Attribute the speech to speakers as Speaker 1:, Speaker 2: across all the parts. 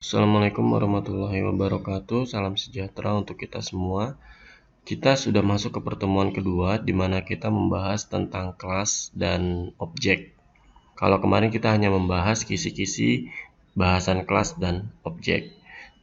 Speaker 1: Assalamualaikum warahmatullahi wabarakatuh. Salam sejahtera untuk kita semua. Kita sudah masuk ke pertemuan kedua di mana kita membahas tentang kelas dan objek. Kalau kemarin kita hanya membahas kisi-kisi bahasan kelas dan objek.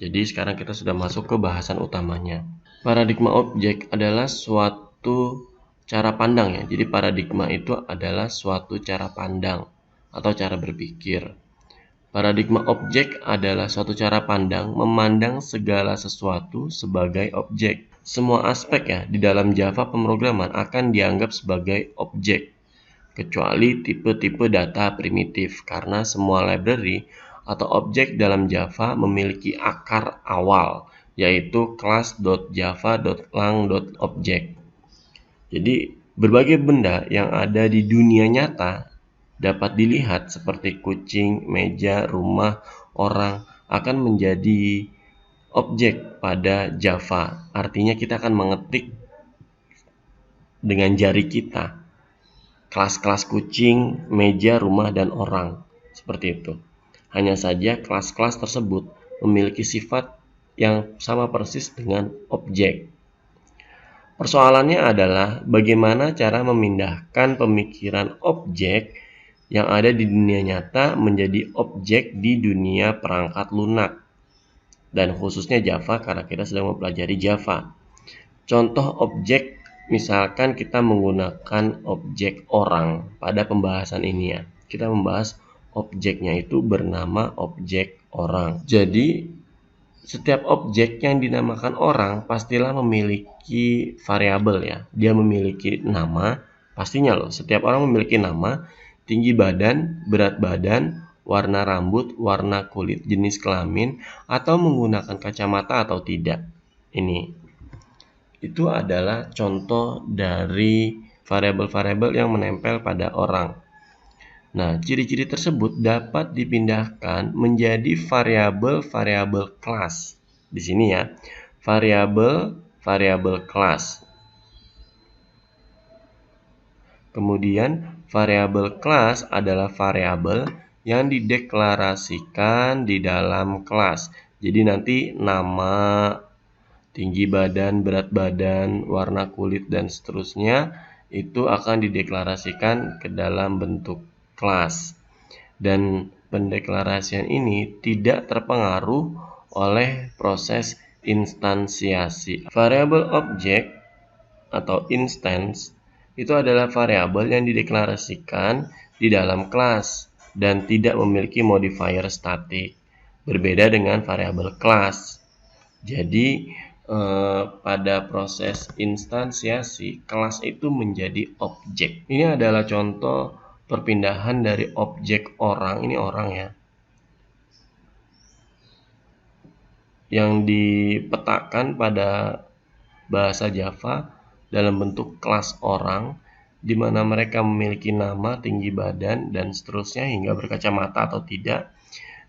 Speaker 1: Jadi sekarang kita sudah masuk ke bahasan utamanya. Paradigma objek adalah suatu cara pandang ya. Jadi paradigma itu adalah suatu cara pandang atau cara berpikir. Paradigma objek adalah suatu cara pandang memandang segala sesuatu sebagai objek. Semua aspek ya di dalam Java pemrograman akan dianggap sebagai objek, kecuali tipe-tipe data primitif karena semua library atau objek dalam Java memiliki akar awal, yaitu class.java.lang.object. Jadi berbagai benda yang ada di dunia nyata dapat dilihat seperti kucing, meja, rumah, orang akan menjadi objek pada Java. Artinya kita akan mengetik dengan jari kita kelas-kelas kucing, meja, rumah, dan orang. Seperti itu. Hanya saja kelas-kelas tersebut memiliki sifat yang sama persis dengan objek. Persoalannya adalah bagaimana cara memindahkan pemikiran objek yang ada di dunia nyata menjadi objek di dunia perangkat lunak, dan khususnya Java karena kita sedang mempelajari Java. Contoh objek, misalkan kita menggunakan objek orang pada pembahasan ini ya. Kita membahas objeknya itu bernama objek orang. Jadi setiap objek yang dinamakan orang pastilah memiliki variabel ya. Dia memiliki nama, pastinya loh. Setiap orang memiliki nama, tinggi badan, berat badan, warna rambut, warna kulit, jenis kelamin, atau menggunakan kacamata atau tidak. Itu adalah contoh dari variabel-variabel yang menempel pada orang. Nah, ciri-ciri tersebut dapat dipindahkan menjadi variabel-variabel kelas. Di sini ya, variabel kelas. Kemudian, variabel kelas adalah variabel yang dideklarasikan di dalam kelas. Jadi nanti nama, tinggi badan, berat badan, warna kulit, dan seterusnya itu akan dideklarasikan ke dalam bentuk kelas. Dan pendeklarasian ini tidak terpengaruh oleh proses instansiasi. Variabel objek atau instance itu adalah variabel yang dideklarasikan di dalam kelas dan tidak memiliki modifier statik. Berbeda dengan variabel kelas. Jadi pada proses instansiasi, kelas itu menjadi objek. Ini adalah contoh perpindahan dari objek orang, ini orang ya, yang dipetakan pada bahasa Java dalam bentuk kelas orang, di mana mereka memiliki nama, tinggi badan, dan seterusnya hingga berkacamata atau tidak.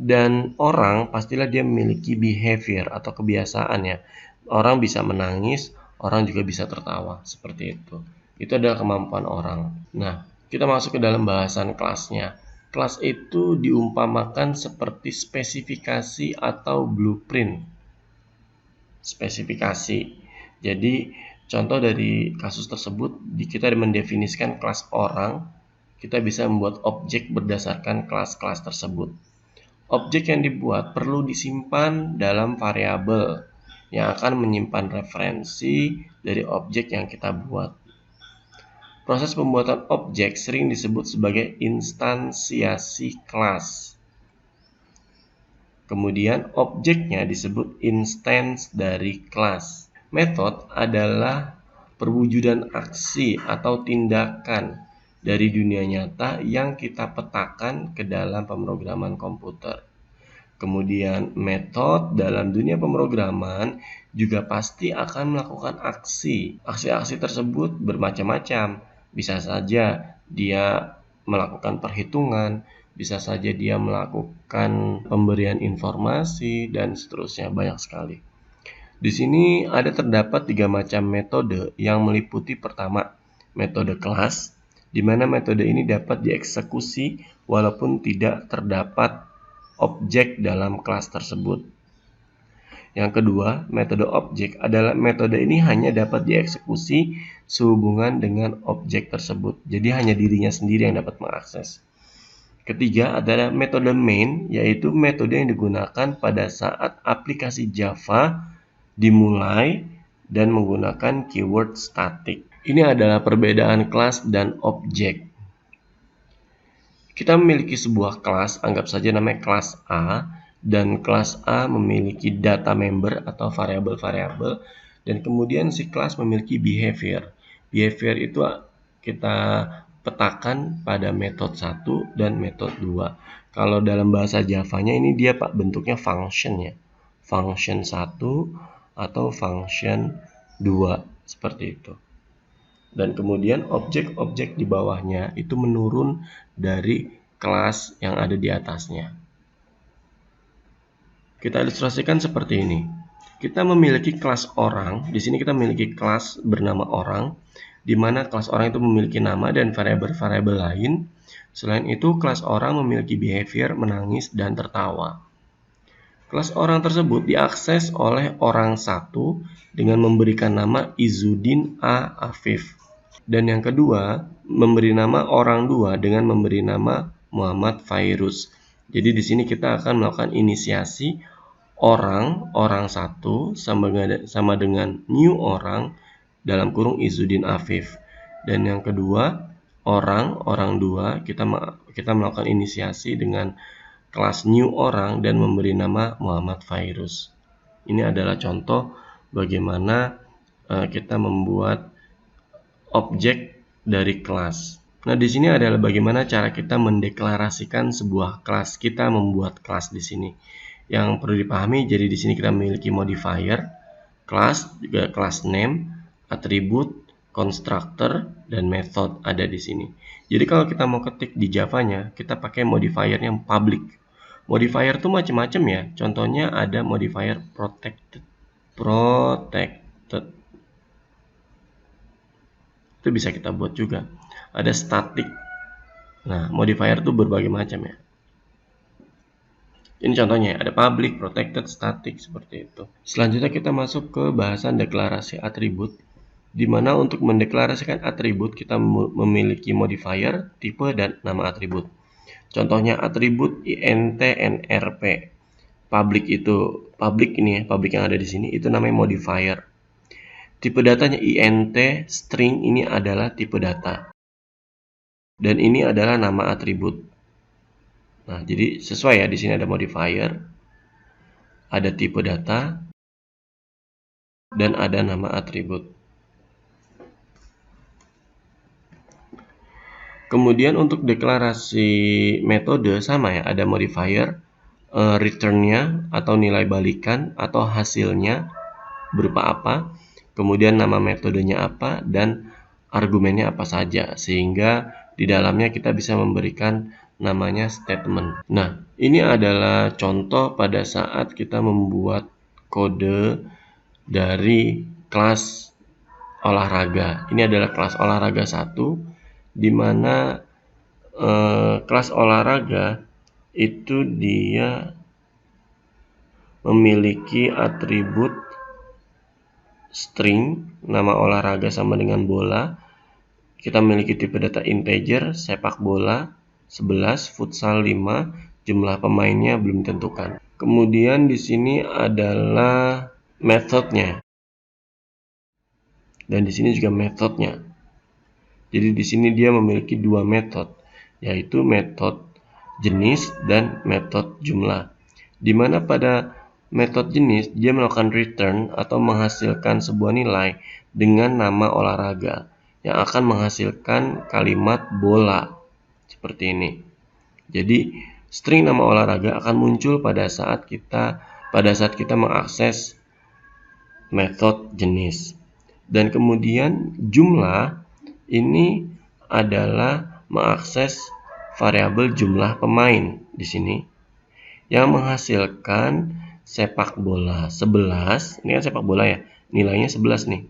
Speaker 1: Dan orang pastilah dia memiliki behavior atau kebiasaan ya. Orang bisa menangis, orang juga bisa tertawa, seperti itu. Itu adalah kemampuan orang. Nah, kita masuk ke dalam bahasan kelasnya. Kelas itu diumpamakan seperti spesifikasi atau blueprint. Spesifikasi. Jadi, contoh dari kasus tersebut, kita mendefinisikan kelas orang, kita bisa membuat objek berdasarkan kelas-kelas tersebut. Objek yang dibuat perlu disimpan dalam variabel yang akan menyimpan referensi dari objek yang kita buat. Proses pembuatan objek sering disebut sebagai instansiasi kelas. Kemudian objeknya disebut instance dari kelas. Metode adalah perwujudan aksi atau tindakan dari dunia nyata yang kita petakan ke dalam pemrograman komputer. Kemudian metode dalam dunia pemrograman juga pasti akan melakukan aksi. Aksi-aksi tersebut bermacam-macam. Bisa saja dia melakukan perhitungan, bisa saja dia melakukan pemberian informasi, dan seterusnya, banyak sekali. Di sini ada terdapat 3 macam metode yang meliputi pertama, metode kelas, di mana metode ini dapat dieksekusi walaupun tidak terdapat objek dalam kelas tersebut. Yang kedua, metode objek adalah metode ini hanya dapat dieksekusi sehubungan dengan objek tersebut. Jadi hanya dirinya sendiri yang dapat mengakses. Ketiga adalah metode main, yaitu metode yang digunakan pada saat aplikasi Java dimulai dan menggunakan keyword static. Ini adalah perbedaan kelas dan objek. Kita memiliki sebuah kelas, anggap saja namanya kelas A, dan kelas A memiliki data member atau variabel-variabel, dan kemudian si kelas memiliki behavior. Behavior itu kita petakan pada metode 1 dan metode 2. Kalau dalam bahasa Java-nya ini dia bentuknya function ya. Function 1 atau function 2 seperti itu. Dan kemudian objek-objek di bawahnya itu menurun dari kelas yang ada di atasnya. Kita ilustrasikan seperti ini. Kita memiliki kelas orang. Di sini kita memiliki kelas bernama orang, di mana kelas orang itu memiliki nama dan variabel-variabel lain. Selain itu, kelas orang memiliki behavior menangis dan tertawa. Kelas orang tersebut diakses oleh orang 1 dengan memberikan nama Izudin A. Afif. Dan yang kedua, memberi nama orang 2 dengan memberi nama Muhammad Fairuz. Jadi di sini kita akan melakukan inisiasi orang 1 sama dengan new orang dalam kurung Izudin Afif. Dan yang kedua, orang 2 kita melakukan inisiasi dengan kelas new orang dan memberi nama Muhammad Fairuz. Ini adalah contoh bagaimana kita membuat objek dari kelas. Nah, di sini adalah bagaimana cara kita mendeklarasikan sebuah kelas. Kita membuat kelas di sini. Yang perlu dipahami, jadi di sini kita memiliki modifier, kelas, juga kelas name, atribut, constructor, dan method ada di sini. Jadi kalau kita mau ketik di Java-nya, kita pakai modifier yang public. Modifier itu macam-macam ya. Contohnya ada modifier protected. Itu bisa kita buat juga. Ada static. Nah, modifier itu berbagai macam ya. Ini contohnya, ada public, protected, static, seperti itu. Selanjutnya kita masuk ke bahasan deklarasi atribut, di mana untuk mendeklarasikan atribut kita memiliki modifier, tipe, dan nama atribut. Contohnya atribut int nrp. Public ini ya, public yang ada di sini itu namanya modifier. Tipe datanya int string, ini adalah tipe data. Dan ini adalah nama atribut. Nah, jadi sesuai ya, di sini ada modifier, ada tipe data, dan ada nama atribut. Kemudian untuk deklarasi metode sama ya, ada modifier, return-nya atau nilai balikan atau hasilnya berupa apa, kemudian nama metodenya apa, dan argumennya apa saja, sehingga di dalamnya kita bisa memberikan namanya statement. Nah, ini adalah contoh pada saat kita membuat kode dari kelas olahraga. Ini adalah kelas olahraga 1, di mana kelas olahraga itu dia memiliki atribut string, nama olahraga sama dengan bola. Kita memiliki tipe data integer, sepak bola 11, futsal 5, jumlah pemainnya belum ditentukan. Kemudian di sini adalah metodenya. Dan di sini juga metodenya. Jadi di sini dia memiliki dua metode, yaitu metode jenis dan metode jumlah. Di mana pada metode jenis dia melakukan return atau menghasilkan sebuah nilai dengan nama olahraga yang akan menghasilkan kalimat bola seperti ini. Jadi string nama olahraga akan muncul pada saat kita mengakses metode jenis. Dan kemudian jumlah ini adalah mengakses variabel jumlah pemain di sini yang menghasilkan sepak bola 11. Ini kan sepak bola ya, nilainya 11 nih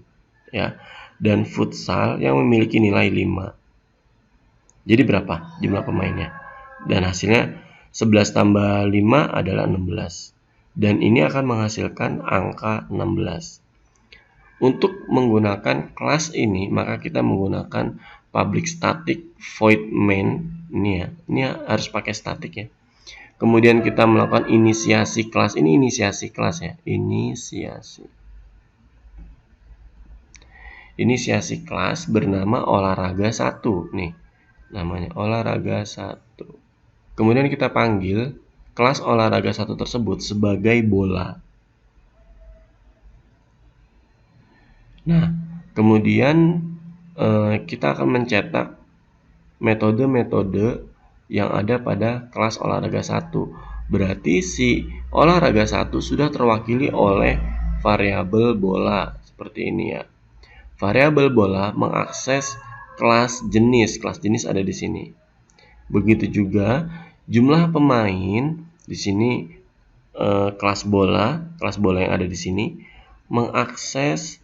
Speaker 1: ya. Dan futsal yang memiliki nilai 5. Jadi berapa jumlah pemainnya? Dan hasilnya 11 tambah 5 adalah 16. Dan ini akan menghasilkan angka 16. Untuk menggunakan kelas ini, maka kita menggunakan public static void main. Ini harus pakai static ya. Kemudian kita melakukan inisiasi kelas. Ini inisiasi kelas ya. Inisiasi kelas bernama olahraga 1 nih. Namanya olahraga 1. Kemudian kita panggil kelas olahraga 1 tersebut sebagai bola. Nah, kemudian kita akan mencetak metode-metode yang ada pada kelas olahraga 1. Berarti si olahraga 1 sudah terwakili oleh variabel bola seperti ini ya. Variabel bola mengakses kelas jenis. Kelas jenis ada di sini. Begitu juga jumlah pemain di sini, kelas bola yang ada di sini mengakses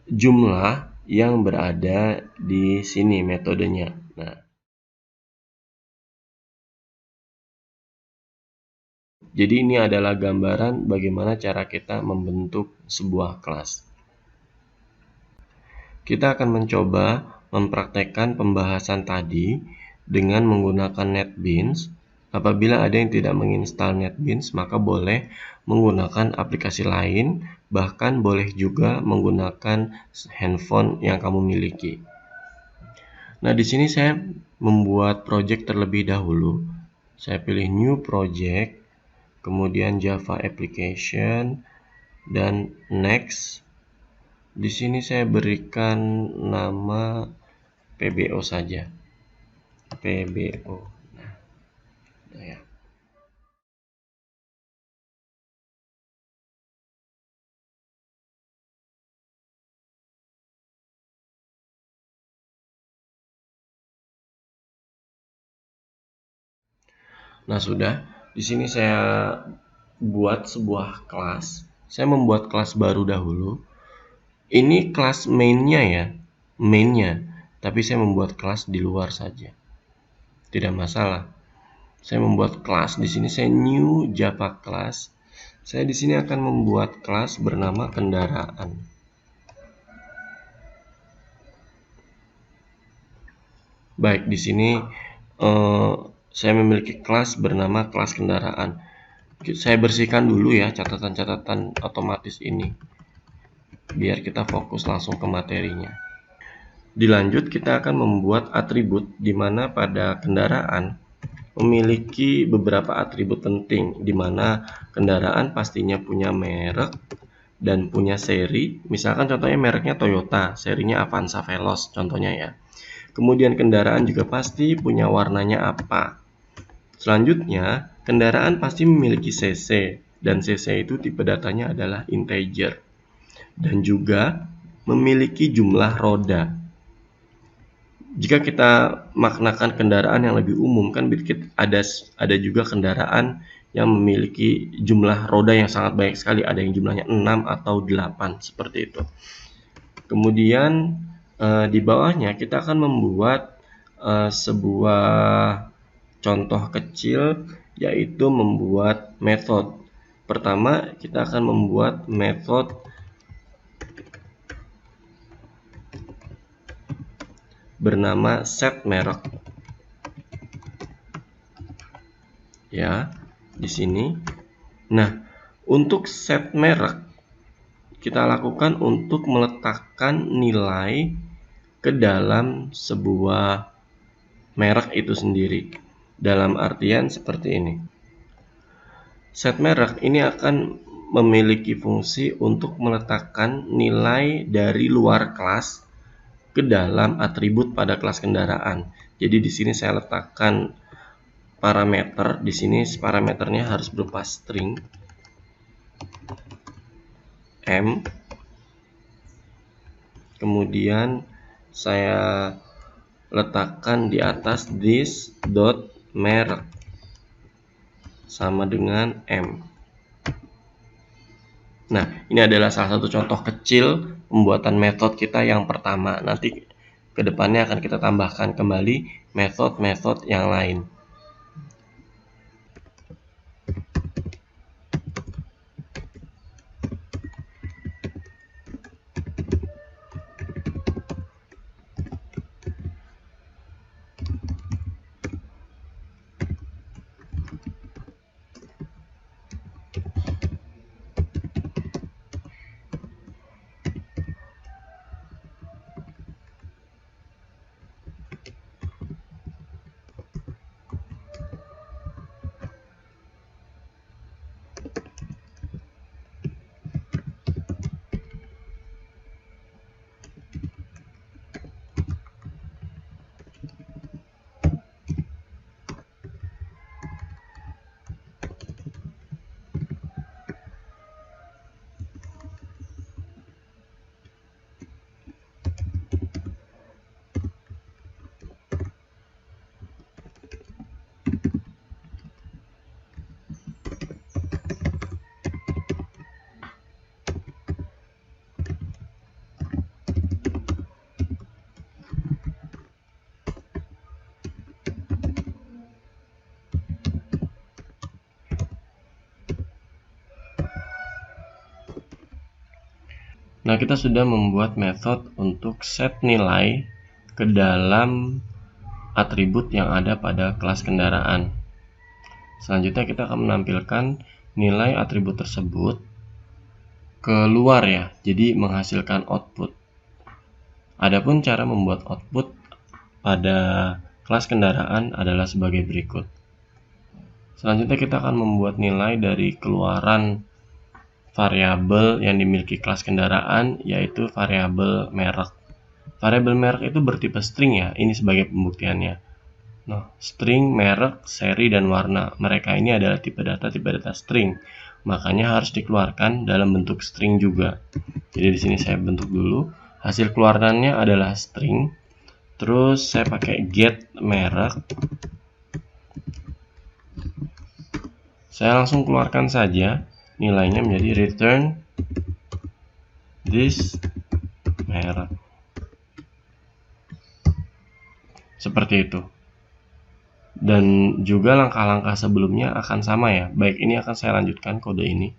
Speaker 1: jumlah yang berada di sini metodenya. Nah, jadi ini adalah gambaran bagaimana cara kita membentuk sebuah kelas. Kita akan mencoba mempraktekkan pembahasan tadi dengan menggunakan NetBeans. Apabila ada yang tidak menginstal NetBeans, maka boleh menggunakan aplikasi lain, bahkan boleh juga menggunakan handphone yang kamu miliki. Nah, di sini saya membuat project terlebih dahulu. Saya pilih New Project, kemudian Java Application, dan Next. Di sini saya berikan nama PBO saja. PBO. Nah ya. Nah, sudah. Di sini saya buat sebuah kelas. Saya membuat kelas baru dahulu. Ini kelas mainnya ya. Tapi saya membuat kelas di luar saja. Tidak masalah. Saya membuat kelas di sini, saya new Java class. Saya di sini akan membuat kelas bernama kendaraan. Baik, di sini saya memiliki kelas bernama kelas kendaraan. Saya bersihkan dulu ya catatan-catatan otomatis ini, biar kita fokus langsung ke materinya. Dilanjut, kita akan membuat atribut di mana pada kendaraan memiliki beberapa atribut penting, di mana kendaraan pastinya punya merek dan punya seri. Misalkan contohnya mereknya Toyota, serinya Avanza Veloz contohnya ya. Kemudian kendaraan juga pasti punya warnanya apa. Selanjutnya, kendaraan pasti memiliki cc, dan cc itu tipe datanya adalah integer. Dan juga memiliki jumlah roda. Jika kita maknakan kendaraan yang lebih umum, kan ada juga kendaraan yang memiliki jumlah roda yang sangat banyak sekali, ada yang jumlahnya 6 atau 8 seperti itu. Kemudian di bawahnya kita akan membuat sebuah contoh kecil, yaitu membuat method. Pertama, kita akan membuat method bernama set merek. Ya, di sini. Nah, untuk set merek kita lakukan untuk meletakkan nilai ke dalam sebuah merek itu sendiri. Dalam artian seperti ini. Set merek ini akan memiliki fungsi untuk meletakkan nilai dari luar kelas ke dalam atribut pada kelas kendaraan. Jadi di sini saya letakkan parameter. Di sini parameternya harus berupa string m. Kemudian saya letakkan di atas this.merek sama dengan m. Nah, ini adalah salah satu contoh kecil pembuatan metode kita yang pertama. Nanti kedepannya akan kita tambahkan kembali metode-metode yang lain. Nah, kita sudah membuat metode untuk set nilai ke dalam atribut yang ada pada kelas kendaraan. Selanjutnya kita akan menampilkan nilai atribut tersebut keluar ya, jadi menghasilkan output. Adapun cara membuat output pada kelas kendaraan adalah sebagai berikut. Selanjutnya kita akan membuat nilai dari keluaran variabel yang dimiliki kelas kendaraan, yaitu variabel merek. Variabel merek itu bertipe string ya, ini sebagai pembuktiannya. Nah, string, merek, seri, dan warna. Mereka ini adalah tipe data string. Makanya harus dikeluarkan dalam bentuk string juga. Jadi di sini saya bentuk dulu. Hasil keluarannya adalah string. Terus saya pakai get merek. Saya langsung keluarkan saja nilainya menjadi return this merek. Seperti itu. Dan juga langkah-langkah sebelumnya akan sama ya. Baik, ini akan saya lanjutkan kode ini.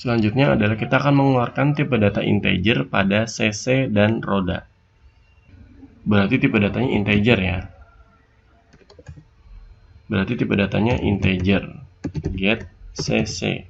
Speaker 1: Selanjutnya adalah kita akan mengeluarkan tipe data integer pada cc dan roda. Berarti tipe datanya integer ya. Berarti tipe datanya integer. Get cc.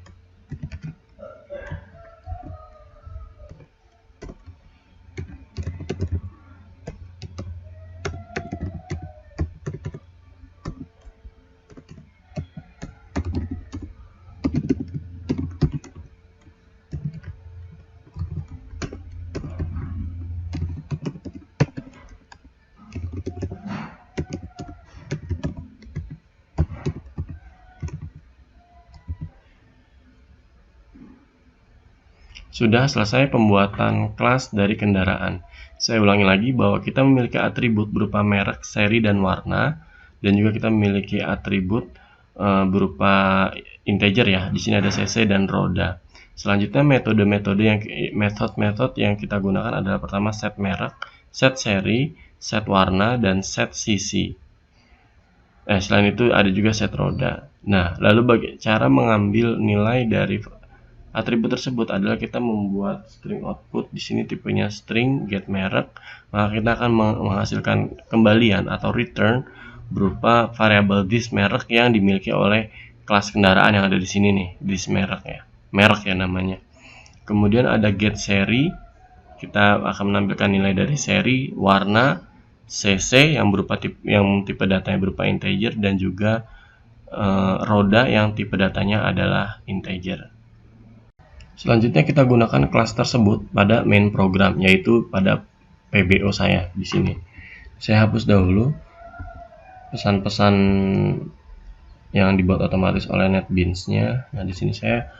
Speaker 1: Sudah selesai pembuatan kelas dari kendaraan. Saya ulangi lagi bahwa kita memiliki atribut berupa merek, seri, dan warna, dan juga kita memiliki atribut berupa integer ya. Di sini ada cc dan roda. Selanjutnya metode yang kita gunakan adalah pertama set merek, set seri, set warna, dan set cc. Selain itu ada juga set roda. Nah, lalu cara mengambil nilai dari atribut tersebut adalah kita membuat string output. Di sini tipenya string get merek, maka kita akan menghasilkan kembalian atau return berupa variabel this merek yang dimiliki oleh kelas kendaraan yang ada di sini nih, this merek ya namanya. Kemudian ada get seri, kita akan menampilkan nilai dari seri, warna, cc yang tipe datanya berupa integer, dan juga roda yang tipe datanya adalah integer. Selanjutnya kita gunakan kelas tersebut pada main program, yaitu pada PBO saya di sini. Saya hapus dahulu pesan-pesan yang dibuat otomatis oleh NetBeans-nya. Nah, di sini saya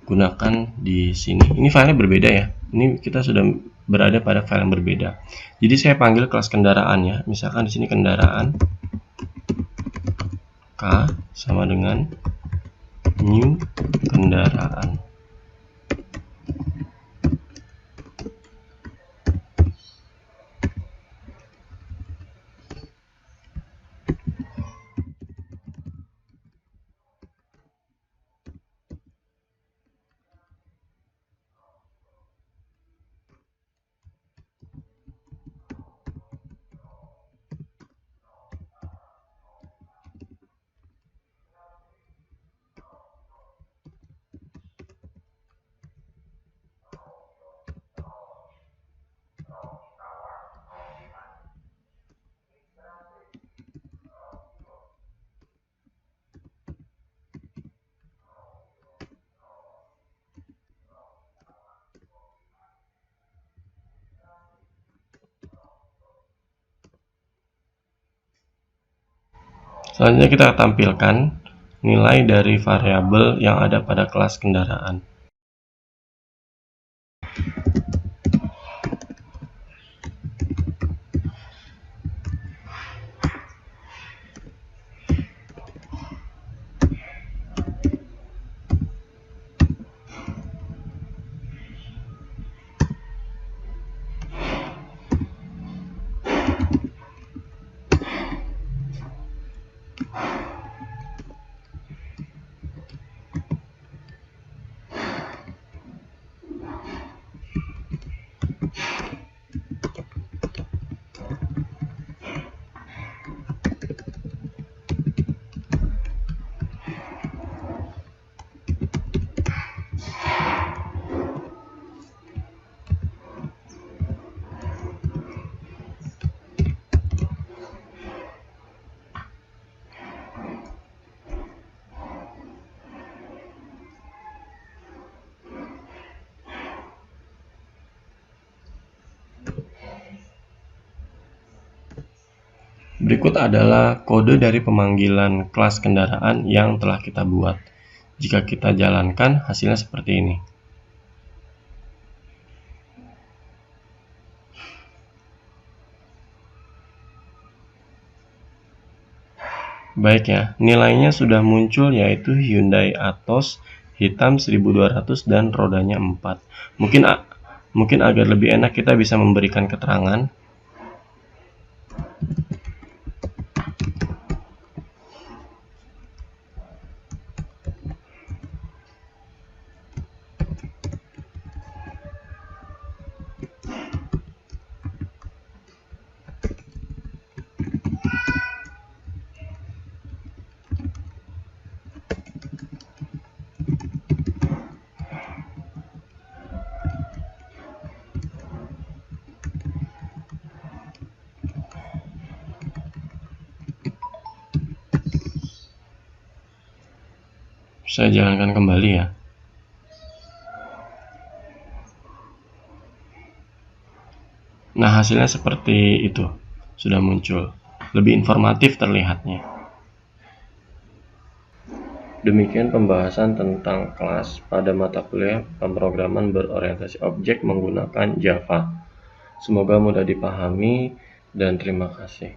Speaker 1: gunakan di sini. Ini filenya berbeda ya. Ini kita sudah berada pada file yang berbeda. Jadi saya panggil kelas kendaraan ya. Misalkan di sini kendaraan K sama dengan new kendaraan. Selanjutnya kita tampilkan nilai dari variabel yang ada pada kelas kendaraan. Berikut adalah kode dari pemanggilan kelas kendaraan yang telah kita buat. Jika kita jalankan, hasilnya seperti ini. Baik ya, nilainya sudah muncul yaitu Hyundai Atos hitam 1200 dan rodanya 4. Mungkin agar lebih enak kita bisa memberikan keterangan. Saya jalankan kembali ya. Nah, hasilnya seperti itu. Sudah muncul. Lebih informatif terlihatnya. Demikian pembahasan tentang kelas pada mata kuliah pemrograman berorientasi objek menggunakan Java. Semoga mudah dipahami dan terima kasih.